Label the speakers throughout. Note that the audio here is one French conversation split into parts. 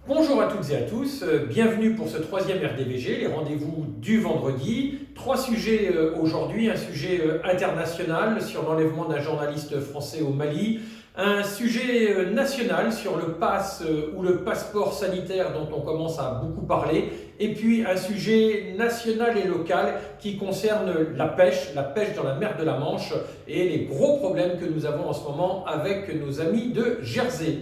Speaker 1: Bonjour à toutes et à tous, bienvenue pour ce troisième RDVG, les rendez-vous du vendredi. Trois sujets aujourd'hui, un sujet international sur l'enlèvement d'un journaliste français au Mali, un sujet national sur le pass ou le passeport sanitaire dont on commence à beaucoup parler, et puis un sujet national et local qui concerne la pêche dans la mer de la Manche et les gros problèmes que nous avons en ce moment avec nos amis de Jersey.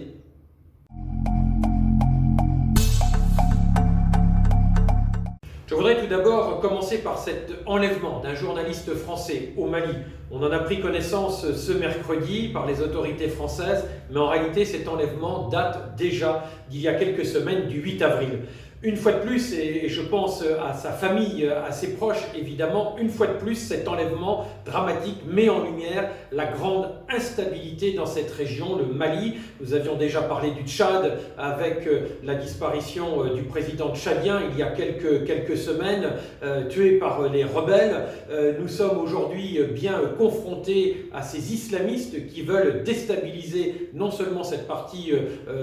Speaker 1: Je voudrais tout d'abord commencer par cet enlèvement d'un journaliste français au Mali. On en a pris connaissance ce mercredi par les autorités françaises, mais en réalité cet enlèvement date déjà d'il y a quelques semaines, du 8 avril. Une fois de plus, et je pense à sa famille, à ses proches évidemment, une fois de plus cet enlèvement dramatique met en lumière la grande instabilité dans cette région, le Mali. Nous avions déjà parlé du Tchad avec la disparition du président tchadien il y a quelques semaines, tué par les rebelles. Nous sommes aujourd'hui bien confrontés à ces islamistes qui veulent déstabiliser non seulement cette partie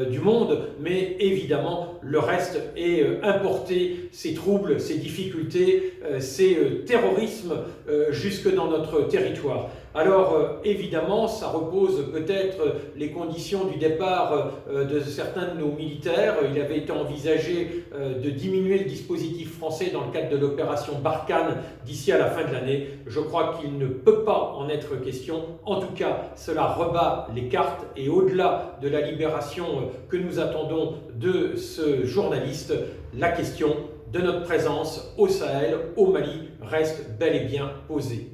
Speaker 1: du monde, mais évidemment le reste, et importer ces troubles, ces difficultés, ces terrorismes jusque dans notre territoire. Alors évidemment, ça repose peut-être les conditions du départ de certains de nos militaires. Il avait été envisagé de diminuer le dispositif français dans le cadre de l'opération Barkhane d'ici à la fin de l'année. Je crois qu'il ne peut pas en être question. En tout cas, cela rebat les cartes, et au-delà de la libération que nous attendons de ce journaliste, la question de notre présence au Sahel, au Mali, reste bel et bien posée.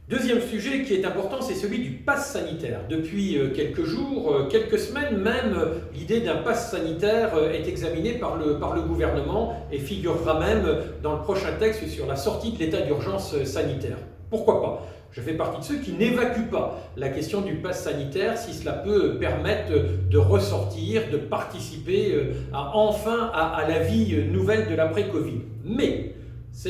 Speaker 1: Deuxième sujet qui est important, c'est celui du pass sanitaire. Depuis quelques jours, quelques semaines même, l'idée d'un pass sanitaire est examinée par le gouvernement et figurera même dans le prochain texte sur la sortie de l'état d'urgence sanitaire. Pourquoi pas ? Je fais partie de ceux qui n'évacuent pas la question du pass sanitaire si cela peut permettre de ressortir, de participer à la vie nouvelle de l'après-Covid. Mais ce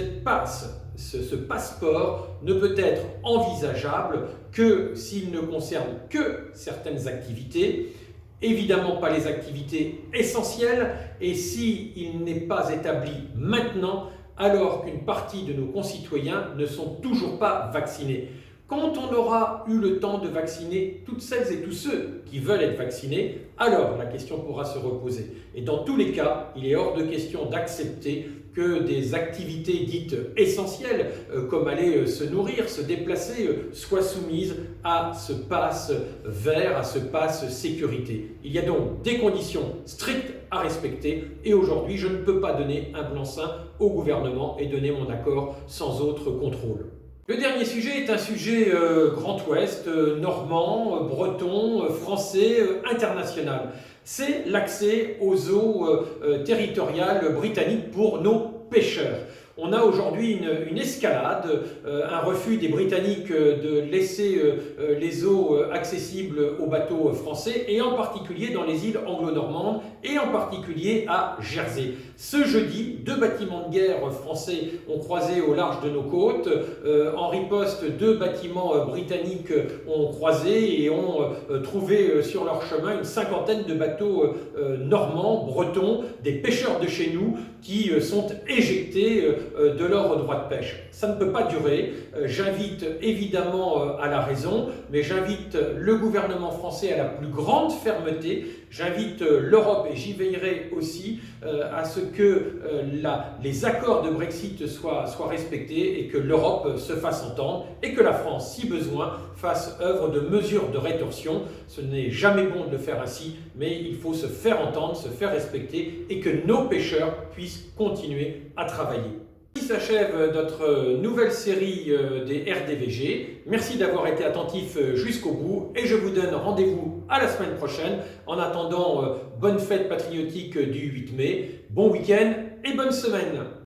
Speaker 1: passeport ne peut être envisageable que s'il ne concerne que certaines activités, évidemment pas les activités essentielles, et s'il n'est pas établi maintenant, alors qu'une partie de nos concitoyens ne sont toujours pas vaccinés. Quand on aura eu le temps de vacciner toutes celles et tous ceux qui veulent être vaccinés, alors la question pourra se reposer. Et dans tous les cas, il est hors de question d'accepter que des activités dites essentielles, comme aller se nourrir, se déplacer, soient soumises à ce pass vert, à ce pass sécurité. Il y a donc des conditions strictes à respecter, et aujourd'hui, je ne peux pas donner un blanc-seing au gouvernement et donner mon accord sans autre contrôle. Le dernier sujet est un sujet Grand Ouest, normand, breton, français, international. C'est l'accès aux eaux territoriales britanniques pour nos pêcheurs. On a aujourd'hui une escalade, un refus des Britanniques de laisser les eaux accessibles aux bateaux français, et en particulier dans les îles anglo-normandes, et en particulier à Jersey. Ce jeudi, 2 bâtiments de guerre français ont croisé au large de nos côtes. En riposte, 2 bâtiments britanniques ont croisé et ont trouvé sur leur chemin une cinquantaine de bateaux normands, bretons, des pêcheurs de chez nous qui sont éjectés de leur droit de pêche. Ça ne peut pas durer. J'invite évidemment à la raison, mais j'invite le gouvernement français à la plus grande fermeté. J'invite l'Europe, et j'y veillerai aussi, à ce que les accords de Brexit soient respectés, et que l'Europe se fasse entendre, et que la France, si besoin, fasse œuvre de mesures de rétorsion. Ce n'est jamais bon de le faire ainsi, mais il faut se faire entendre, se faire respecter, et que nos pêcheurs puissent continuer à travailler. Ici s'achève notre nouvelle série des RDVG. Merci d'avoir été attentif jusqu'au bout, et je vous donne rendez-vous à la semaine prochaine. En attendant, bonne fête patriotique du 8 mai, bon week-end et bonne semaine.